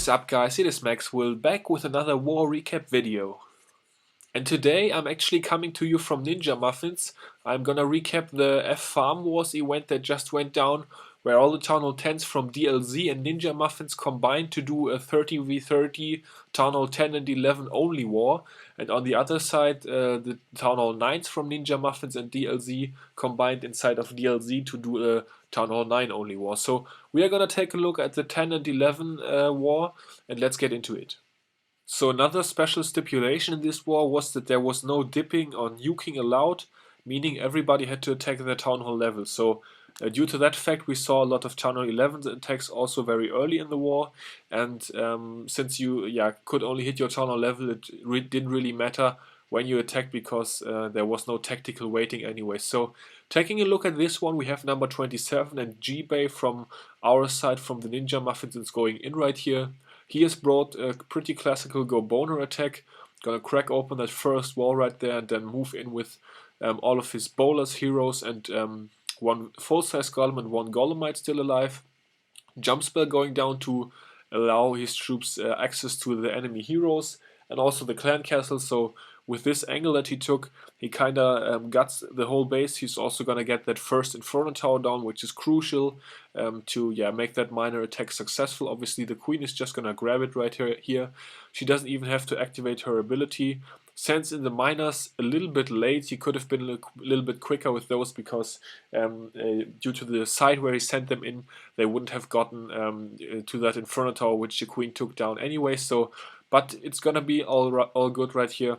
is up, guys? It is Maxwell back with another war recap video. And today I'm actually coming to you from Ninja Muffins. I'm gonna recap the F Farm Wars event that just went down, where all the Town Hall 10s from DLZ and Ninja Muffins combined to do a 30v30 Town Hall 10 and 11 only war. And on the other side, the Town Hall 9s from Ninja Muffins and DLZ combined inside of DLZ to do a Town Hall 9 only war. So we are gonna take a look at the 10 and 11 war, and let's get into it. So another special stipulation in this war was that there was no dipping or nuking allowed, meaning everybody had to attack their Town Hall level. So due to that fact, we saw a lot of Town Hall 11 attacks also very early in the war, and since you could only hit your Town Hall level, it didn't really matter when you attacked because there was no tactical waiting anyway. So taking a look at this one, we have number 27 and Gway from our side from the Ninja Muffins is going in right here. He has brought a pretty classical go boner attack. Gonna crack open that first wall right there and then move in with all of his bowlers, heroes, and one full-size golem and one golemite still alive. Jump spell going down to allow his troops access to the enemy heroes and also the clan castle. So with this angle that he took, he kinda guts the whole base. He's also gonna get that first Inferno Tower down, which is crucial to make that minor attack successful. Obviously the queen is just gonna grab it right here. She doesn't even have to activate her ability. Sends in the miners a little bit late. He could have been a little bit quicker with those because due to the side where he sent them in, they wouldn't have gotten to that Inferno Tower, which the queen took down anyway. So, but it's gonna be all good right here.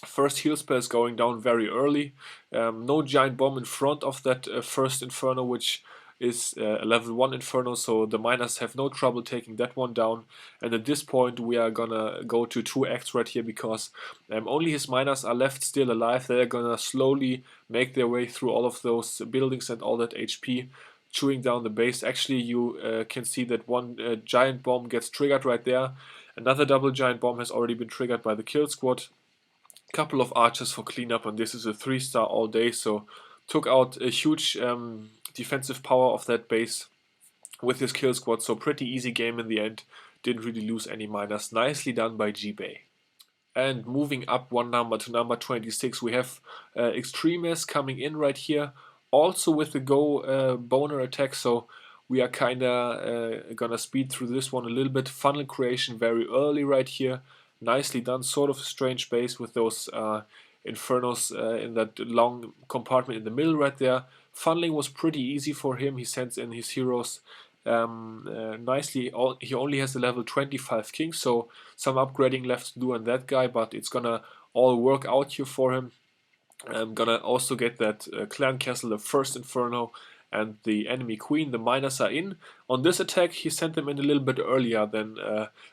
First heal spell is going down very early. No giant bomb in front of that first Inferno, which is a level 1 Inferno, so the miners have no trouble taking that one down. And at this point we are gonna go to 2x right here because only his miners are left still alive. They're gonna slowly make their way through all of those buildings and all that HP, chewing down the base. Actually, you can see that one giant bomb gets triggered right there. Another double giant bomb has already been triggered by the kill squad. Couple of archers for cleanup, and this is a 3-star all day, so took out a huge defensive power of that base with his kill squad. So pretty easy game in the end. Didn't really lose any miners. Nicely done by Gway. And moving up one number to number 26, we have Extremist coming in right here, also with the go boner attack. So we are kinda gonna speed through this one a little bit. Funnel creation very early right here. Nicely done, sort of a strange base with those Infernos in that long compartment in the middle right there. Funneling was pretty easy for him. He sends in his heroes nicely. He only has a level 25 king, so some upgrading left to do on that guy, but it's gonna all work out here for him. I'm gonna also get that clan castle, the first Inferno, and the enemy queen. The miners are in. On this attack, he sent them in a little bit earlier than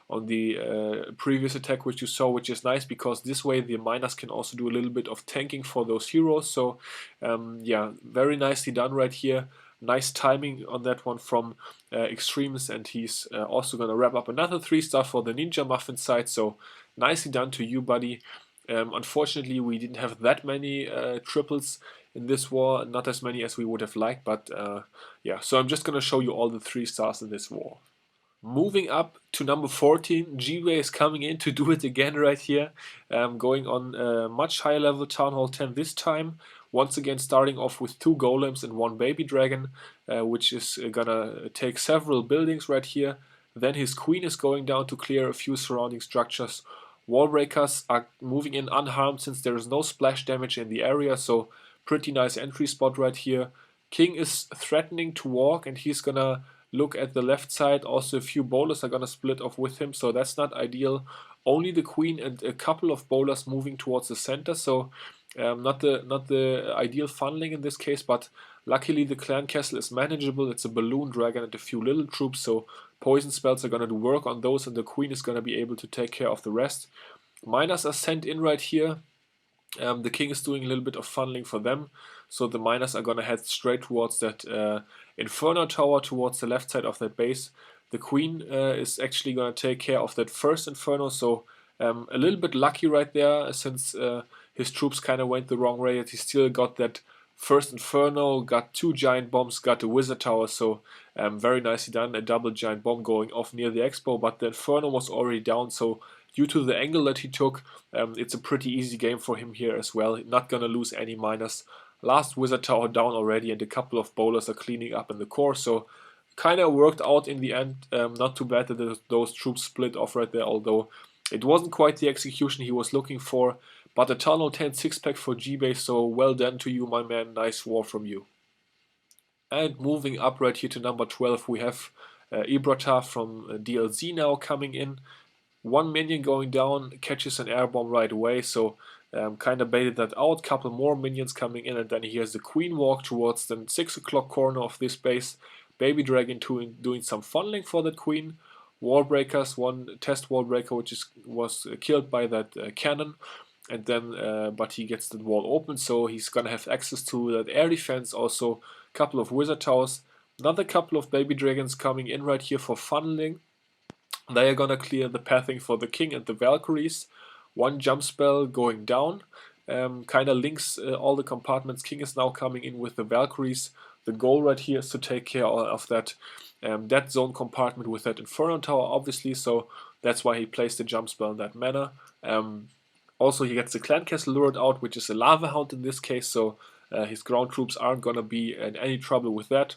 on the previous attack, which you saw, which is nice because this way the miners can also do a little bit of tanking for those heroes. So yeah, very nicely done right here. Nice timing on that one from Extremist, and he's also going to wrap up another 3-star for the Ninja Muffin side. So nicely done to you, buddy. Unfortunately, we didn't have that many triples in this war, not as many as we would have liked, but yeah, so I'm just gonna show you all the 3-stars in this war. Moving up to number 14, Gway is coming in to do it again right here, going on a much higher level Town Hall 10 this time, once again starting off with 2 golems and 1 baby dragon, which is gonna take several buildings right here. Then his queen is going down to clear a few surrounding structures. Wall breakers are moving in unharmed since there is no splash damage in the area, so pretty nice entry spot right here. King is threatening to walk, and he's gonna look at the left side. Also a few bowlers are gonna split off with him, so that's not ideal. Only the queen and a couple of bowlers moving towards the center, so not the ideal funneling in this case, but luckily the clan castle is manageable. It's a balloon dragon and a few little troops, so poison spells are gonna do work on those, and the queen is gonna be able to take care of the rest. Miners are sent in right here. The king is doing a little bit of funneling for them, so the miners are gonna head straight towards that Inferno Tower towards the left side of that base. The queen is actually gonna take care of that first Inferno, so a little bit lucky right there since his troops kind of went the wrong way, and he still got that First Inferno, got 2 giant bombs, got a wizard tower, so very nicely done. A double giant bomb going off near the expo, but the Inferno was already down, so due to the angle that he took, it's a pretty easy game for him here as well. Not gonna lose any minus. Last wizard tower down already, and a couple of bowlers are cleaning up in the core, so kind of worked out in the end. Not too bad that those troops split off right there, although it wasn't quite the execution he was looking for. But a Tunnel 10 6-pack for G-Base, so well done to you, my man. Nice war from you. And moving up right here to number 12, we have Ibrata from DLZ now coming in. 1 minion going down, catches an air bomb right away, so kind of baited that out. Couple more minions coming in, and then here's the Queen walk towards the 6 o'clock corner of this base. Baby Dragon doing some funneling for that Queen. Wall breakers, 1 test wall breaker which was killed by that cannon. And then, but he gets the wall open, so he's gonna have access to that air defense. Also, a couple of wizard towers, another couple of baby dragons coming in right here for funneling. They are gonna clear the pathing for the king and the Valkyries. 1 jump spell going down, kind of links all the compartments. King is now coming in with the Valkyries. The goal right here is to take care of that dead zone compartment with that Inferno tower, obviously. So that's why he placed the jump spell in that manner. Also, he gets the Clan Castle lured out, which is a Lava Hound in this case, so his ground troops aren't going to be in any trouble with that.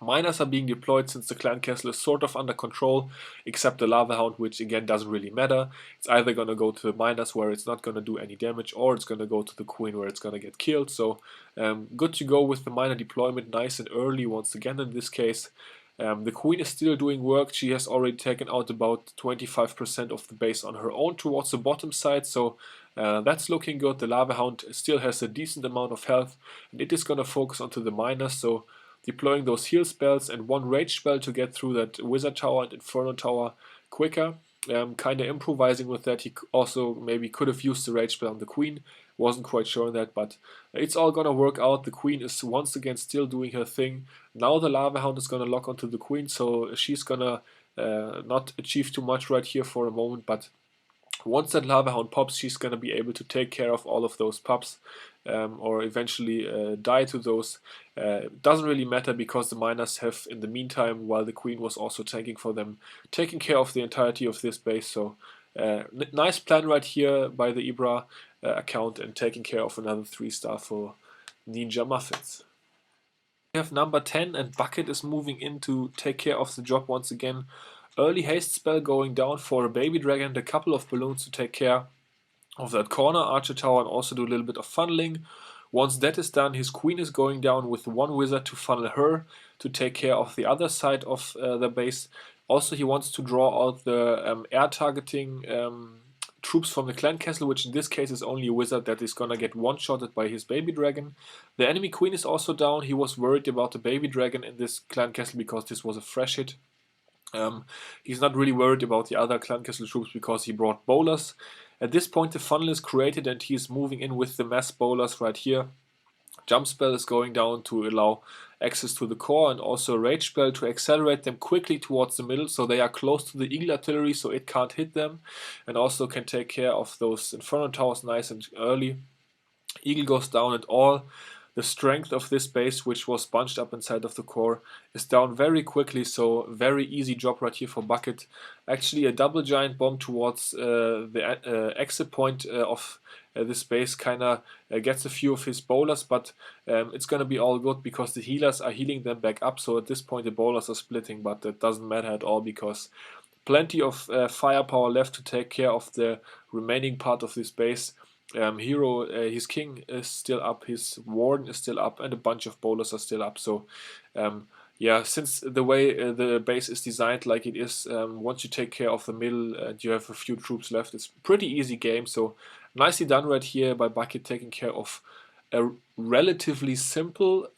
Miners are being deployed since the Clan Castle is sort of under control, except the Lava Hound, which again doesn't really matter. It's either going to go to the miners where it's not going to do any damage, or it's going to go to the Queen where it's going to get killed. So good to go with the miner deployment, nice and early once again in this case. The Queen is still doing work. She has already taken out about 25% of the base on her own towards the bottom side, so that's looking good. The Lava Hound still has a decent amount of health, and it is going to focus onto the miners, so deploying those heal spells and 1 rage spell to get through that Wizard Tower and Inferno Tower quicker. Kind of improvising with that. He also maybe could have used the rage spell on the Queen. Wasn't quite sure on that, but it's all gonna work out. The Queen is once again still doing her thing. Now the Lava Hound is gonna lock onto the Queen, so she's gonna not achieve too much right here for a moment, but once that Lava Hound pops, she's gonna be able to take care of all of those pups, or eventually die to those. Doesn't really matter because the miners have, in the meantime, while the Queen was also tanking for them, taking care of the entirety of this base. So nice plan right here by the Ibra account, and taking care of another 3-star for Ninja Muffins. We have number 10, and Bucket is moving in to take care of the job once again. Early haste spell going down for a baby dragon and a couple of balloons to take care of that corner archer tower and also do a little bit of funneling. Once that is done, his Queen is going down with 1 wizard to funnel her to take care of the other side of the base. Also, he wants to draw out the air targeting troops from the Clan Castle, which in this case is only a wizard that is gonna get one-shotted by his baby dragon. The enemy Queen is also down. He was worried about the baby dragon in this Clan Castle because this was a fresh hit. He's not really worried about the other Clan Castle troops because he brought bowlers. At this point, the funnel is created and he's moving in with the mass bowlers right here. Jump spell is going down to allow access to the core, and also rage spell to accelerate them quickly towards the middle so they are close to the Eagle artillery so it can't hit them, and also can take care of those Inferno towers nice and early. Eagle goes down, and all the strength of this base, which was bunched up inside of the core, is down very quickly, so very easy job right here for Bucket. Actually, a double giant bomb towards the exit point of this base kind of gets a few of his bowlers, but it's going to be all good because the healers are healing them back up, so at this point the bowlers are splitting, but that doesn't matter at all because plenty of firepower left to take care of the remaining part of this base. His king is still up, his warden is still up, and a bunch of bowlers are still up. So, yeah, since the way the base is designed like it is, once you take care of the middle and you have a few troops left, it's a pretty easy game. So, nicely done right here by Bucket, taking care of a relatively simple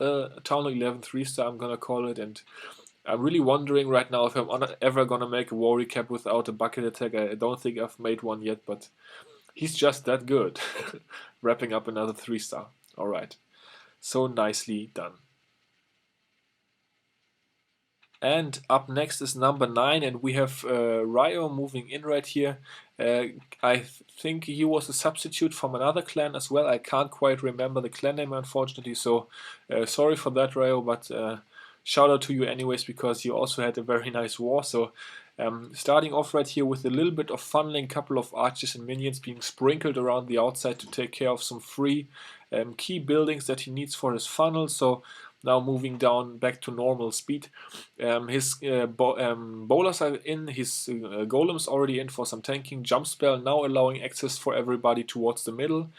Town 11 3-star, I'm gonna call it. And I'm really wondering right now if I'm ever gonna make a war recap without a Bucket attack. I don't think I've made one yet, but he's just that good. Wrapping up another 3-star. Alright. So nicely done. And up next is number 9, and we have Ryo moving in right here. I think he was a substitute from another clan as well. I can't quite remember the clan name, unfortunately, so sorry for that, Ryo, but shout out to you anyways, because you also had a very nice war. So starting off right here with a little bit of funneling, couple of archers and minions being sprinkled around the outside to take care of some free key buildings that he needs for his funnel. So now moving down back to normal speed. His bowlers are in, his golems already in for some tanking. Jump spell now allowing access for everybody towards the middle.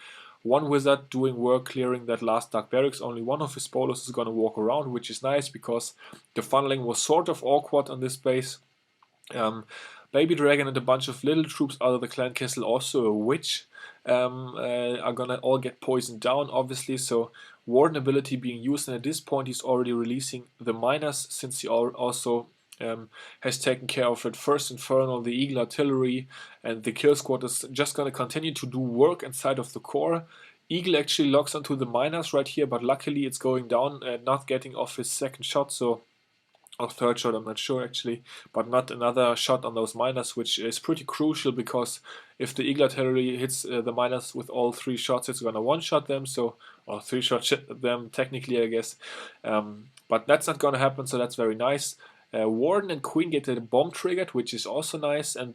One wizard doing work clearing that last dark barracks. Only one of his bowlers is going to walk around, which is nice because the funneling was sort of awkward on this base. Baby Dragon and a bunch of little troops out of the clan castle, also a witch, are gonna all get poisoned down, obviously. So Warden ability being used, and at this point he's already releasing the miners, since he also has taken care of it. First Infernal, the Eagle Artillery, and the kill squad is just gonna continue to do work inside of the core. Eagle actually locks onto the miners right here, but luckily it's going down and not getting off his second shot, so or third shot, I'm not sure actually, but not another shot on those miners, which is pretty crucial, because if the Eagle Artillery hits the miners with all 3 shots, it's gonna one-shot them, so, or 3-shot them technically, I guess, but that's not gonna happen, so that's very nice. Warden and Queen get a bomb triggered, which is also nice, and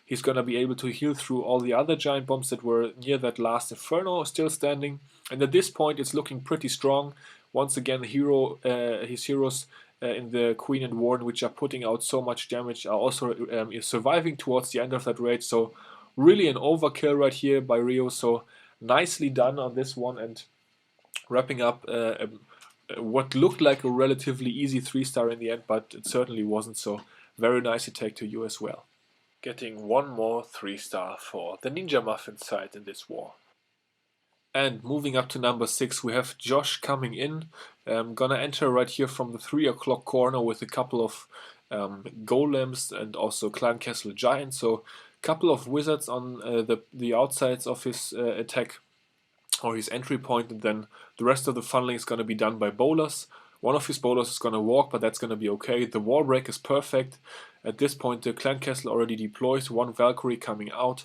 he's gonna be able to heal through all the other giant bombs that were near that last Inferno still standing, and at this point it's looking pretty strong. Once again, his heroes in the Queen and Warden, which are putting out so much damage, are also surviving towards the end of that raid. So really an overkill right here by Ryo. So nicely done on this one, and wrapping up what looked like a relatively easy 3-star in the end, but it certainly wasn't. So very nice attack to you as well. Getting one more 3-star for the Ninja Muffin side in this war. And moving up to number 6, we have Josh coming in. Gonna enter right here from the 3 o'clock corner with a couple of golems and also clan castle giants. So a couple of wizards on the outsides of his attack or his entry point, and then the rest of the funneling is gonna be done by bowlers. One of his bowlers is gonna walk, but that's gonna be okay. The wall break is perfect. At this point, the clan castle already deploys. One Valkyrie coming out.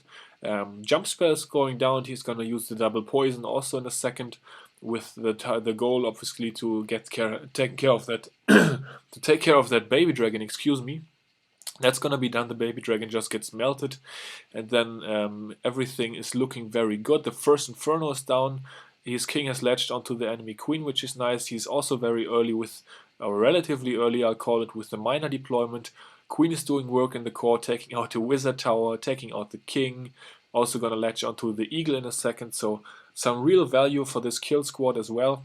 Jump spell is going down. He's gonna use the double poison also in a second, with the goal obviously to take care of that to take care of that baby dragon. Excuse me. That's gonna be done. The baby dragon just gets melted, and then everything is looking very good. The first Inferno is down. His king has latched onto the enemy queen, which is nice. He's also very early with, or relatively early, I'll call it, with the miner deployment. Queen is doing work in the core, taking out the wizard tower, taking out the king. Also gonna latch onto the eagle in a second, so some real value for this kill squad as well.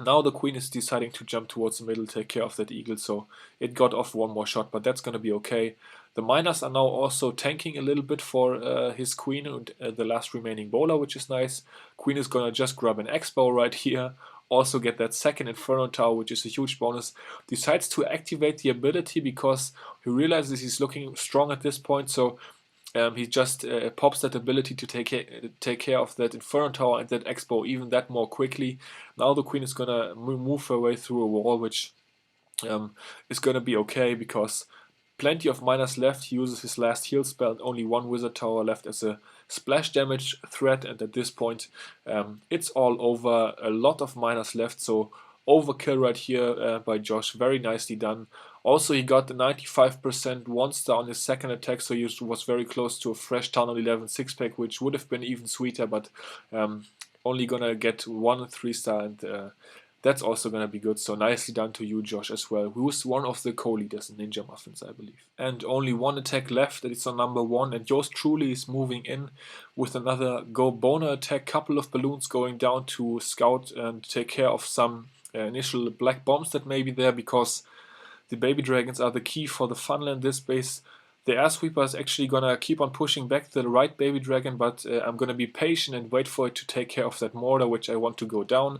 Now the queen is deciding to jump towards the middle, take care of that eagle, so it got off one more shot, but that's gonna be okay. The miners are now also tanking a little bit for his queen and the last remaining bowler, which is nice. Queen is gonna just grab an X-bow right here, also get that second Inferno Tower, which is a huge bonus. Decides to activate the ability because he realizes he's looking strong at this point, so he just pops that ability to take care of that Inferno Tower and that X-bow even that more quickly. Now the queen is gonna move her way through a wall, which is gonna be okay because plenty of miners left. He uses his last heal spell and only one wizard tower left as a splash damage threat, and at this point it's all over. A lot of miners left, so overkill right here by Josh. Very nicely done. Also, he got the 95% 1-star on his second attack, so he was very close to a fresh Town 11 6-pack, which would have been even sweeter, but only gonna get one 3-star, and that's also gonna be good. So nicely done to you, Josh, as well, who's one of the co-leaders in Ninja Muffins, I believe. And only one attack left, and it's on number 1, and yours truly is moving in with another Go Boner attack. Couple of balloons going down to scout and take care of some initial black bombs that may be there, because the baby dragons are the key for the funnel in this base. The air sweeper is actually gonna keep on pushing back the right baby dragon, but I'm gonna be patient and wait for it to take care of that mortar, which I want to go down.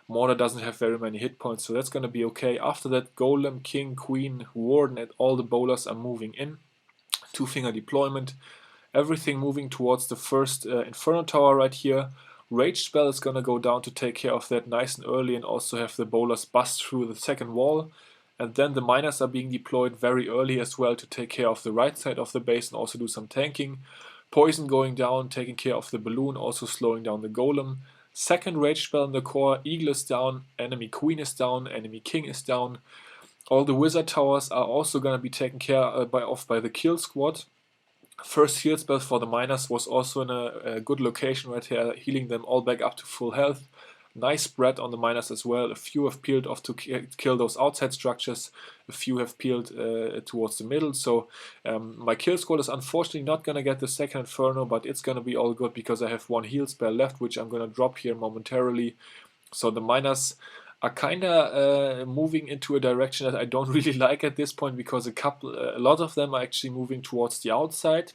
Mortar doesn't have very many hit points, so that's gonna be okay. After that, golem, king, queen, warden, and all the bowlers are moving in. 2-finger deployment. Everything moving towards the first Inferno Tower right here. Rage spell is gonna go down to take care of that nice and early, and also have the bowlers bust through the second wall. and then the miners are being deployed very early as well to take care of the right side of the base and also do some tanking. Poison going down, taking care of the balloon, also slowing down the golem. Second rage spell in the core, eagle is down, enemy queen is down, enemy king is down. All the wizard towers are also going to be taken care of by the kill squad. First heal spell for the miners was also in a good location right here, healing them all back up to full health. Nice spread on the miners as well. A few have peeled off to kill those outside structures. A few have peeled towards the middle. So my kill squad is unfortunately not going to get the second Inferno, but it's going to be all good because I have one heal spell left, which I'm going to drop here momentarily. So the miners are kind of moving into a direction that I don't really like at this point, because a lot of them are actually moving towards the outside.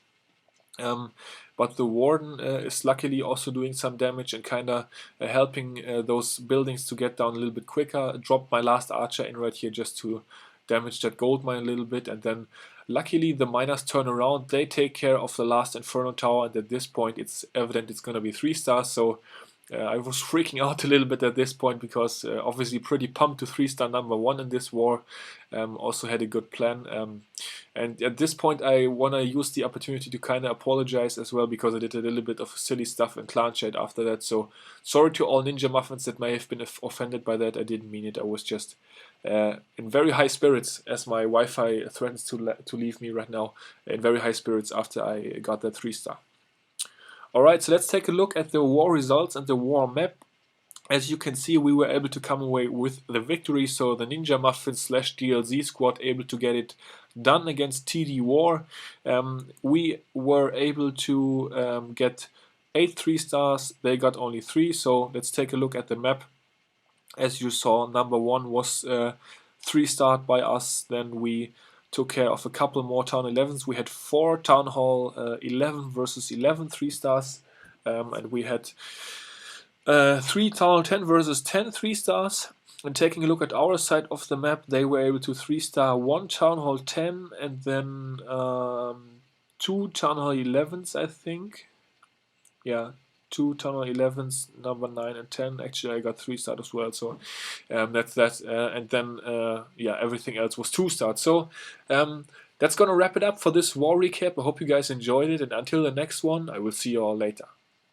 But the Warden is luckily also doing some damage and kind of helping those buildings to get down a little bit quicker. Dropped my last archer in right here just to damage that gold mine a little bit, and then luckily the miners turn around. They take care of the last Inferno tower, and at this point it's evident it's going to be 3 stars. So I was freaking out a little bit at this point, because obviously pretty pumped to 3-star number 1 in this war. Also had a good plan. And at this point I want to use the opportunity to kind of apologize as well, because I did a little bit of silly stuff in clan chat after that. So sorry to all Ninja Muffins that may have been offended by that. I didn't mean it. I was just in very high spirits, as my Wi-Fi threatens to leave me right now. In very high spirits after I got that 3-star. Alright, so let's take a look at the war results and the war map. As you can see, we were able to come away with the victory, so the Ninja Muffins / DLZ squad able to get it done against TD War. We were able to get 8 3-stars, they got only 3, so let's take a look at the map. As you saw, number 1 was 3-starred by us, then we took care of a couple more Town 11s. We had 4 Town Hall 11 versus 11 3-stars, and we had 3 Town Hall 10 versus 10 3-stars. And taking a look at our side of the map, they were able to 3-star 1 Town Hall 10 and then 2 Town Hall 11s, I think. Yeah, 2 Town Hall 11s, number 9 and 10. Actually, I got 3-starred as well, so that's that. And then, yeah, everything else was 2-starred. So that's going to wrap it up for this war recap. I hope you guys enjoyed it, and until the next one, I will see you all later.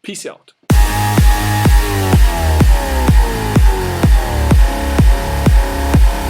Peace out.